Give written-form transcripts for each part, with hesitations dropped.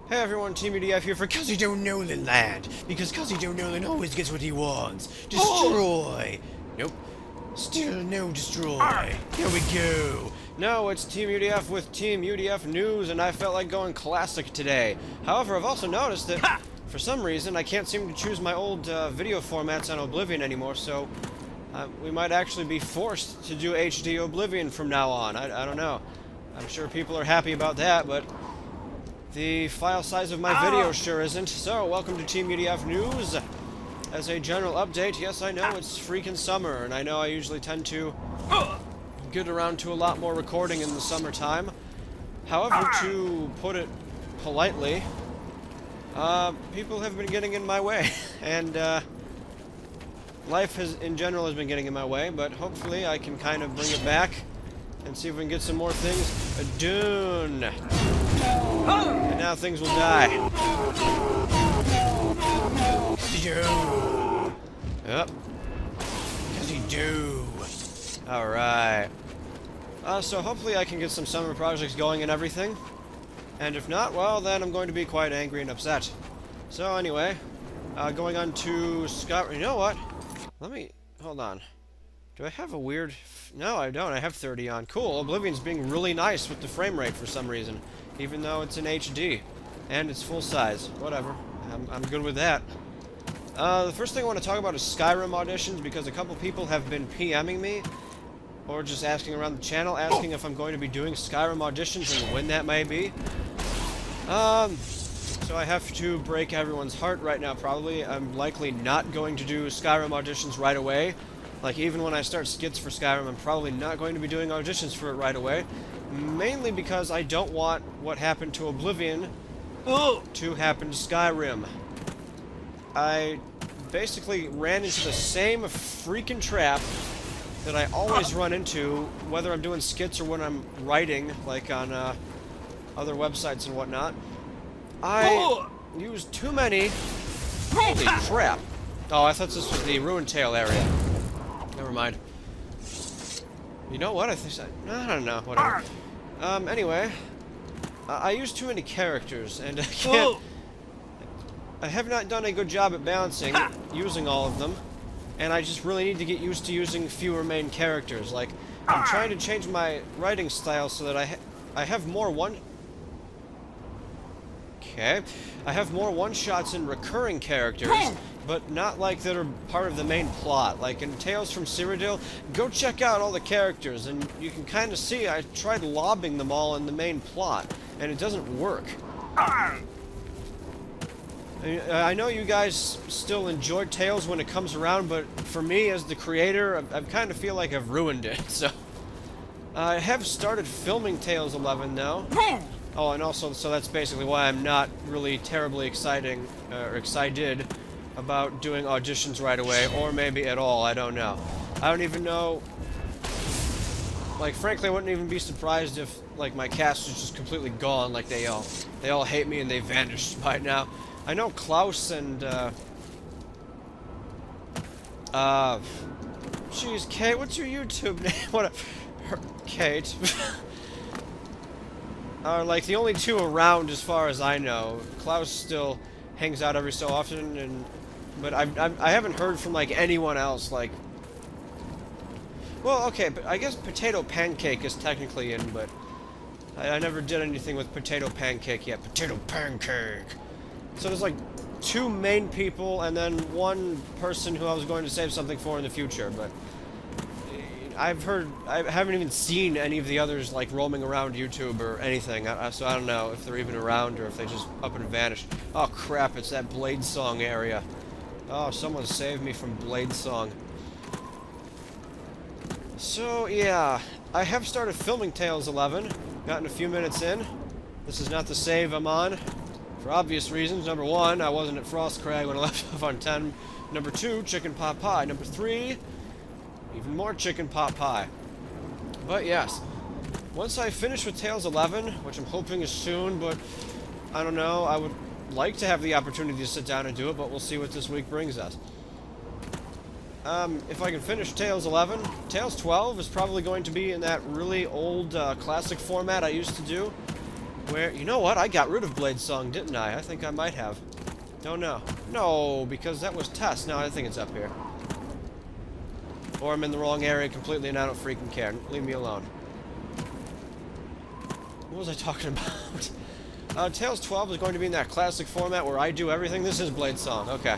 Hey everyone, Teamudf here for Cause You Don't Know the Land. Because Cause You Don't Know the Land always gets what he wants. Destroy! Nope. Still no destroy. Here we go. No, it's Team UDF with Team UDF News, and I felt like going classic today. However, I've also noticed that, for some reason, I can't seem to choose my old video formats on Oblivion anymore, so we might actually be forced to do HD Oblivion from now on. I don't know. I'm sure people are happy about that, but the file size of my video sure isn't. So, welcome to Team UDF News. As a general update, yes, I know it's freaking summer, and I know I usually tend to get around to a lot more recording in the summertime. However, to put it politely, people have been getting in my way, and life in general has been getting in my way, but hopefully I can kind of bring it back and see if we can get some more things done. And now things will die. Yep. Cause you do. Alright. So hopefully I can get some summer projects going and everything. And if not, well, then I'm going to be quite angry and upset. So anyway, going on to Scott. You know what? Let me... hold on. Do I have a weird... No, I don't. I have 30 on. Cool. Oblivion's being really nice with the frame rate for some reason. Even though it's in HD. And it's full size. Whatever. I'm good with that. The first thing I want to talk about is Skyrim auditions, because a couple people have been PMing me, or just asking around the channel, asking if I'm going to be doing Skyrim auditions and when that may be. So I have to break everyone's heart right now, probably. I'm likely not going to do Skyrim auditions right away. Like, even when I start skits for Skyrim, I'm probably not going to be doing auditions for it right away. Mainly because I don't want what happened to Oblivion to happen to Skyrim. I basically ran into the same freaking trap that I always run into, whether I'm doing skits or when I'm writing, like on other websites and whatnot. I used too many... Holy crap! Oh, I thought this was the Ruined Tale area. Never mind. You know what? I don't know. Whatever. Anyway, I used too many characters, and I can't... I have not done a good job at balancing, using all of them, and I just really need to get used to using fewer main characters. Like, I'm trying to change my writing style so that I have more I have more one-shots and recurring characters, but not like that are part of the main plot. Like in Tales from Cyrodiil, go check out all the characters, and you can kind of see I tried lobbing them all in the main plot, and it doesn't work. I know you guys still enjoy Tales when it comes around, but for me, as the creator, I kind of feel like I've ruined it, so... I have started filming Tales 11 now. Oh, and also, so that's basically why I'm not really terribly excited about doing auditions right away, or maybe at all, I don't know. I don't even know... Like, frankly, I wouldn't even be surprised if, like, my cast was just completely gone, like they all hate me and they vanished by now. I know Klaus and, jeez, Kate, what's your YouTube name? Kate. Are, like, the only two around as far as I know. Klaus still hangs out every so often, but I haven't heard from, like, anyone else, like... Well, okay, but I guess Potato Pancake is technically in, but I never did anything with Potato Pancake yet. Potato Pancake! So there's like two main people and then one person who I was going to save something for in the future, but I haven't even seen any of the others like roaming around YouTube or anything, so I don't know if they're even around or if they just up and vanished. Oh crap, it's that Blade Song area. Oh, someone saved me from Blade Song. So yeah, I have started filming Tales 11, gotten a few minutes in. This is not the save I'm on. For obvious reasons. Number 1, I wasn't at Frostcrag when I left off on 10. Number 2, chicken pot pie. Number 3, even more chicken pot pie. But yes, once I finish with Tales 11, which I'm hoping is soon, but I don't know, I would like to have the opportunity to sit down and do it, but we'll see what this week brings us. If I can finish Tales 11, Tales 12 is probably going to be in that really old classic format I used to do. Where, you know what? I got rid of Blade Song, didn't I? I think I might have. Don't know. No, because that was Tess. No, I think it's up here. Or I'm in the wrong area completely and I don't freaking care. Leave me alone. What was I talking about? Tales 12 is going to be in that classic format where I do everything. This is Blade Song. Okay.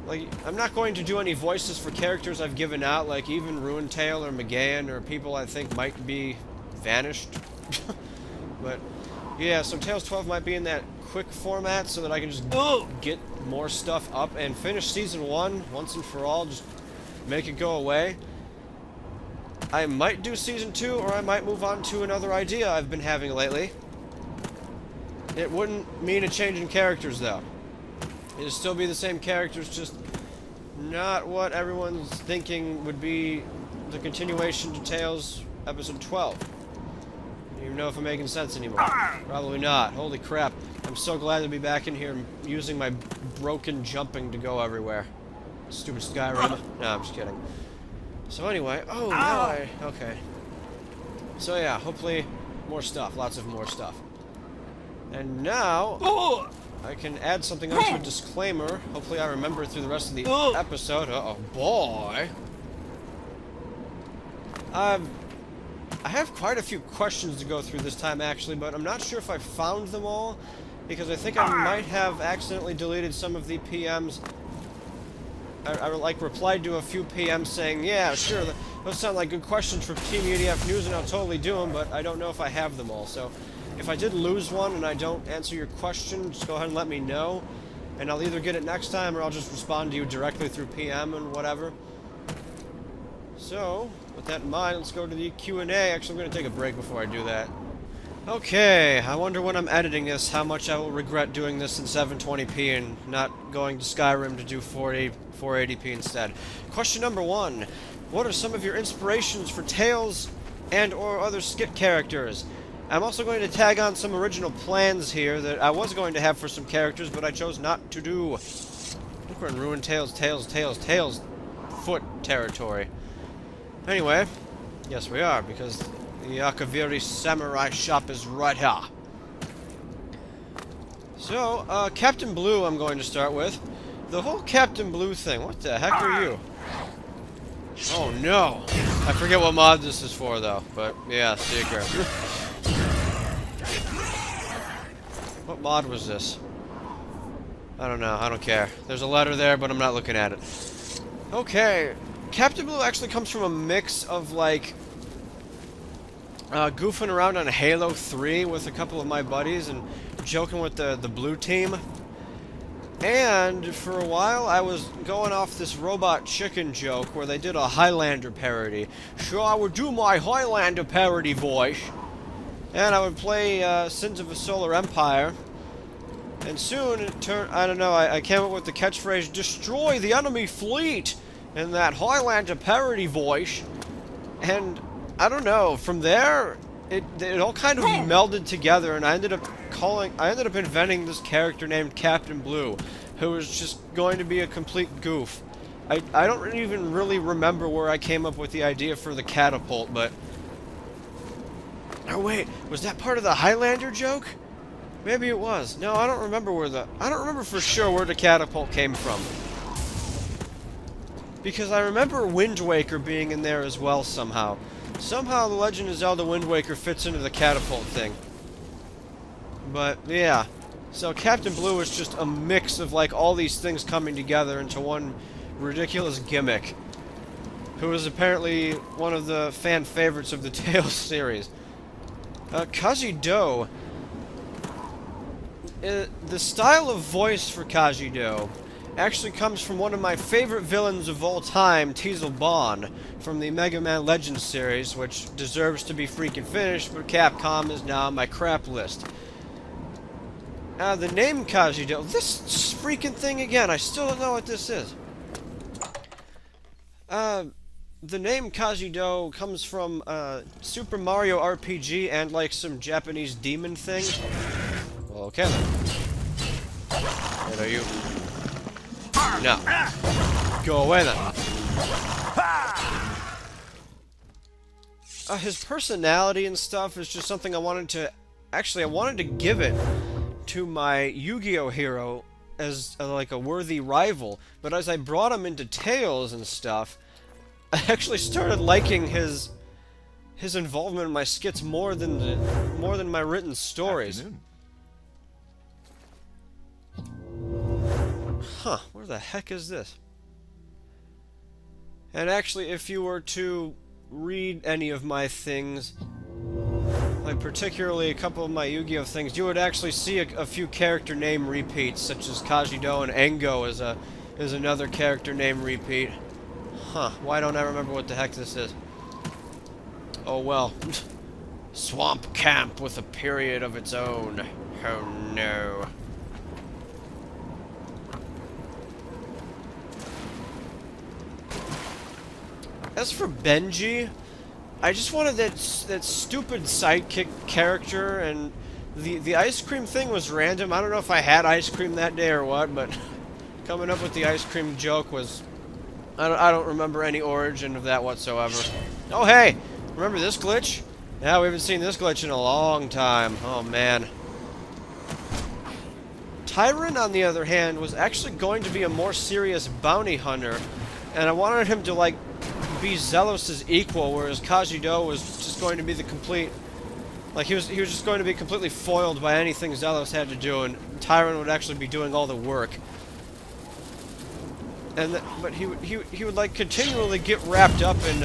Like, I'm not going to do any voices for characters I've given out, like even Ruin Tail or McGahan or people I think might be vanished. But, yeah, so Tales 12 might be in that quick format so that I can just get more stuff up and finish Season 1 once and for all, just make it go away. I might do Season 2, or I might move on to another idea I've been having lately. It wouldn't mean a change in characters, though. It'd still be the same characters, just not what everyone's thinking would be the continuation to Tales Episode 12. I don't even know if I'm making sense anymore. Probably not. Holy crap. I'm so glad to be back in here using my broken jumping to go everywhere. Stupid Skyrim. No, I'm just kidding. So anyway, okay. So yeah, hopefully more stuff. Lots of more stuff. And now I can add something onto a disclaimer. Hopefully I remember it through the rest of the episode. Uh-oh, boy. I have quite a few questions to go through this time, actually, but I'm not sure if I found them all, because I think I might have accidentally deleted some of the PMs. I like, replied to a few PMs saying, yeah, sure, those sound like good questions for Teamudf News, and I'll totally do them, but I don't know if I have them all, so if I did lose one and I don't answer your question, just go ahead and let me know, and I'll either get it next time or I'll just respond to you directly through PM and whatever. So, with that in mind, let's go to the Q&A. Actually, I'm going to take a break before I do that. Okay, I wonder when I'm editing this how much I will regret doing this in 720p and not going to Skyrim to do 480p instead. Question number 1. What are some of your inspirations for Tales and or other skit characters? I'm also going to tag on some original plans here that I was going to have for some characters, but I chose not to do. I think we're in Ruin Tales foot territory. Anyway, yes we are, because the Akaviri Samurai shop is right here. So, Captain Blue I'm going to start with. The whole Captain Blue thing, what the heck are you? Oh no! I forget what mod this is for though, but yeah, Seeker. What mod was this? I don't know, I don't care. There's a letter there, but I'm not looking at it. Okay, Captain Blue actually comes from a mix of, like, goofing around on Halo 3 with a couple of my buddies and joking with the blue team. And for a while, I was going off this robot chicken joke where they did a Highlander parody. Sure, I would do my Highlander parody voice. And I would play Sins of a Solar Empire. And soon it turned, I don't know, I came up with the catchphrase, destroy the enemy fleet! In that Highlander parody voice. And I don't know, from there, it all kind of melded together, and I ended up inventing this character named Captain Blue, who was just going to be a complete goof. I don't even really remember where I came up with the idea for the catapult, but... Oh wait, was that part of the Highlander joke? Maybe it was. No, I don't remember I don't remember for sure where the catapult came from. Because I remember Wind Waker being in there as well somehow. Somehow The Legend of Zelda Wind Waker fits into the catapult thing. But, yeah. So Captain Blue is just a mix of, like, all these things coming together into one ridiculous gimmick. Who is apparently one of the fan favorites of the Tales series. Kaji-Do. The style of voice for Kaji-Do actually comes from one of my favorite villains of all time, Teasel Bon, from the Mega Man Legends series, which deserves to be freaking finished, but Capcom is now on my crap list. The name Kaji-Do, this freaking thing again, I still don't know what this is. The name Kaji-Do comes from, Super Mario RPG and, like, some Japanese demon thing. Well, okay then. What are you? No. Go away then. his personality and stuff is just something I wanted to... Actually, I wanted to give it to my Yu-Gi-Oh! Hero as like a worthy rival, but as I brought him into Tales and stuff, I actually started liking his involvement in my skits more than my written stories. Afternoon. Huh, where the heck is this? And actually, if you were to read any of my things, like particularly a couple of my Yu-Gi-Oh! Things, you would actually see a few character name repeats, such as Kajido and Engo is another character name repeat. Huh, why don't I remember what the heck this is? Oh well. Swamp Camp with a period of its own. Oh no. As for Benji, I just wanted that stupid sidekick character, and the ice cream thing was random. I don't know if I had ice cream that day or what, but coming up with the ice cream joke was... I don't remember any origin of that whatsoever. Oh hey! Remember this glitch? Yeah, we haven't seen this glitch in a long time. Oh man. Tyron, on the other hand, was actually going to be a more serious bounty hunter, and I wanted him to, like, be Zelos' equal, whereas Kajido was just going to be the complete... Like, he was just going to be completely foiled by anything Zelos had to do, and Tyron would actually be doing all the work. And but he would like continually get wrapped up in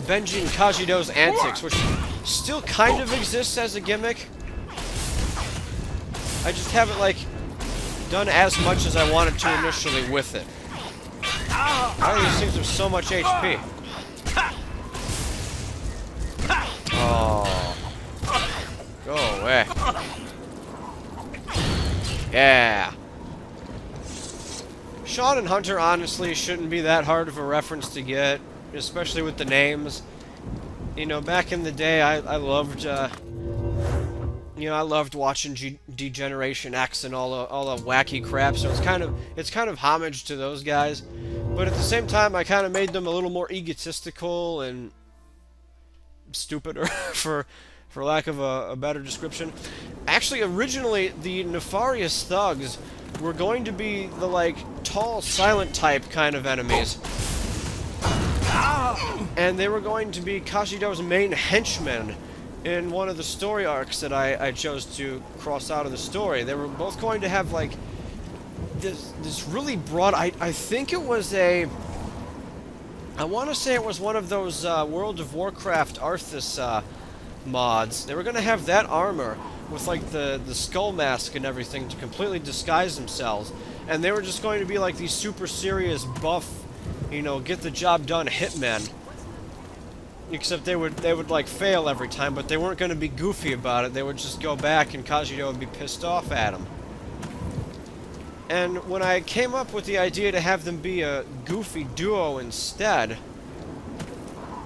Benji and Kajido's antics, which still kind of exists as a gimmick. I just haven't like done as much as I wanted to initially with it. Why do these things have so much HP? Oh, go away! Yeah. Sean and Hunter honestly shouldn't be that hard of a reference to get, especially with the names. You know, back in the day, I loved, you know, I loved watching Degeneration X and all the wacky crap. So it's kind of homage to those guys, but at the same time, I kind of made them a little more egotistical and stupider, for lack of a better description. Actually, originally the Nefarious Thugs were going to be the, like, tall, silent type kind of enemies. And they were going to be Kashido's main henchmen in one of the story arcs that I chose to cross out of the story. They were both going to have, like, this really broad... I think it was a... I want to say it was one of those World of Warcraft Arthas mods. They were going to have that armor with like the skull mask and everything to completely disguise themselves, and they were just going to be like these super serious buff, you know, get the job done hitmen. Except they would like fail every time, but they weren't going to be goofy about it. They would just go back and Kajido would be pissed off at them. And when I came up with the idea to have them be a goofy duo instead,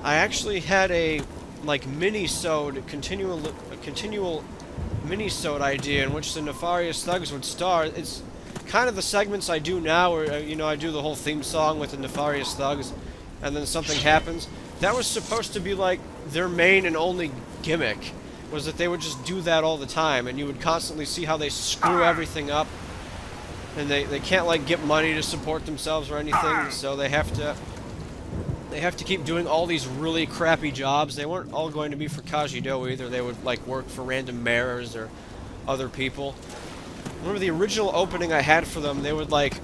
I actually had a like continual mini-sode idea in which the Nefarious Thugs would star. It's kind of the segments I do now, where, you know, I do the whole theme song with the Nefarious Thugs, and then something happens. That was supposed to be, like, their main and only gimmick, was that they would just do that all the time, and you would constantly see how they screw everything up, and they can't, like, get money to support themselves or anything, so they have to keep doing all these really crappy jobs. They weren't all going to be for Kajido either. They would, like, work for random mayors or other people. Remember the original opening I had for them, they would, like...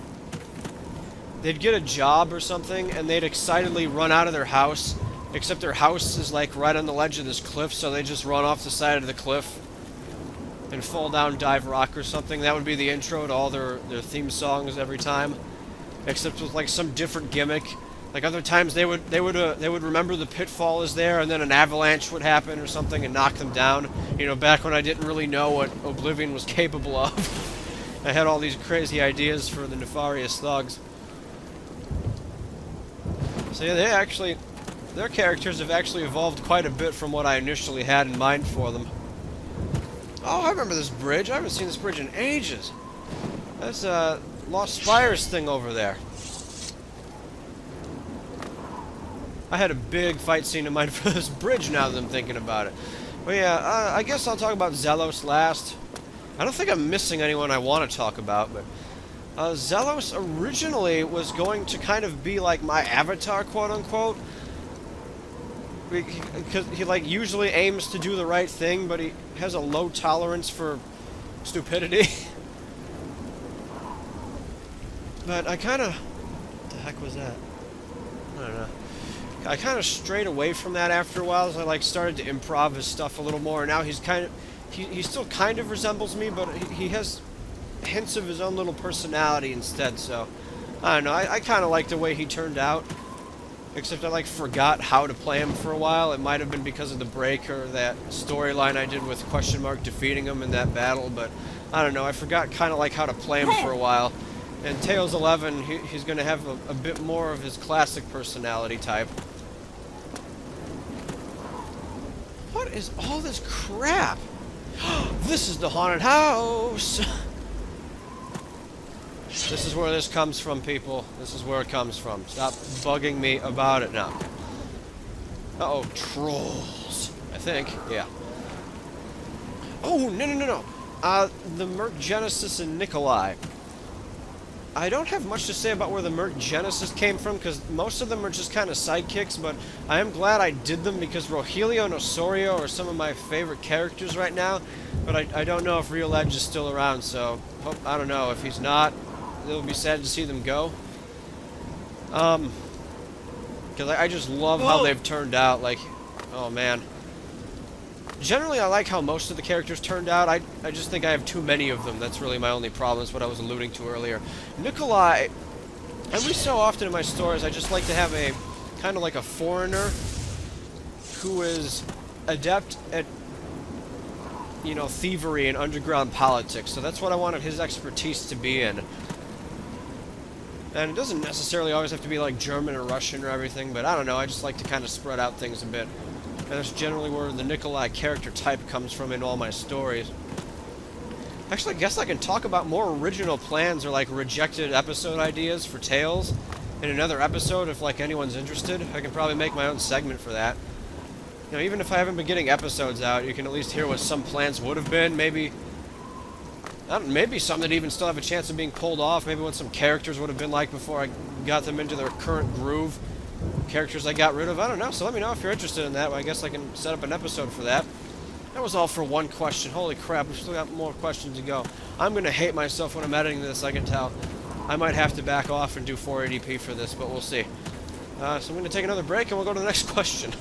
They'd get a job or something, and they'd excitedly run out of their house, except their house is, like, right on the ledge of this cliff, so they just run off the side of the cliff and fall down dive rock or something. That would be the intro to all their theme songs every time, except with, like, some different gimmick. Like, other times they would remember the pitfall is there, and then an avalanche would happen or something and knock them down. You know, back when I didn't really know what Oblivion was capable of. I had all these crazy ideas for the Nefarious Thugs. So yeah, their characters have actually evolved quite a bit from what I initially had in mind for them. Oh, I remember this bridge. I haven't seen this bridge in ages. That's Lost Spires thing over there. I had a big fight scene in mind for this bridge now that I'm thinking about it. But yeah, I guess I'll talk about Zelos last. I don't think I'm missing anyone I want to talk about, but Zelos originally was going to kind of be like my avatar, quote-unquote. Because he like usually aims to do the right thing, but he has a low tolerance for stupidity. But I kind of... What the heck was that? I don't know. I kind of strayed away from that after a while as I like started to improv his stuff a little more. Now he's kind of... He still kind of resembles me, but he has hints of his own little personality instead, so... I don't know, I kind of like the way he turned out. Except I like forgot how to play him for a while. It might have been because of the break or that storyline I did with Question Mark defeating him in that battle, but I don't know, I forgot kind of like how to play him for a while. And Tails 11, he's going to have a bit more of his classic personality type. What is all this crap? This is the haunted house! This is where this comes from, people. This is where it comes from. Stop bugging me about it now. Uh-oh, trolls. I think, yeah. Oh, no. The Merc Genesis and Nikolai. I don't have much to say about where the Merc Genesis came from, because most of them are just kind of sidekicks, but I am glad I did them, because Rogelio and Osorio are some of my favorite characters right now, but I don't know if Real Edge is still around, so I don't know. If he's not, it'll be sad to see them go. Because I just love how they've turned out, like, oh man. Generally, I like how most of the characters turned out. I just think I have too many of them. That's really my only problem, is what I was alluding to earlier. Nikolai, every so often in my stories, I just like to have a, kind of like a foreigner who is adept at, you know, thievery and underground politics. So that's what I wanted his expertise to be in. And it doesn't necessarily always have to be like German or Russian or everything, but I don't know, I just like to kind of spread out things a bit. And that's generally where the Nikolai character type comes from in all my stories. Actually, I guess I can talk about more original plans or like rejected episode ideas for Tales in another episode if like anyone's interested. I can probably make my own segment for that. You know, even if I haven't been getting episodes out, you can at least hear what some plans would have been. Maybe some that even still have a chance of being pulled off. Maybe what some characters would have been like before I got them into their current groove. Characters I got rid of. I don't know. So let me know if you're interested in that. I guess I can set up an episode for that. That was all for one question. Holy crap, we've still got more questions to go. I'm going to hate myself when I'm editing this, I can tell. I might have to back off and do 480p for this, but we'll see. So I'm going to take another break and we'll go to the next question.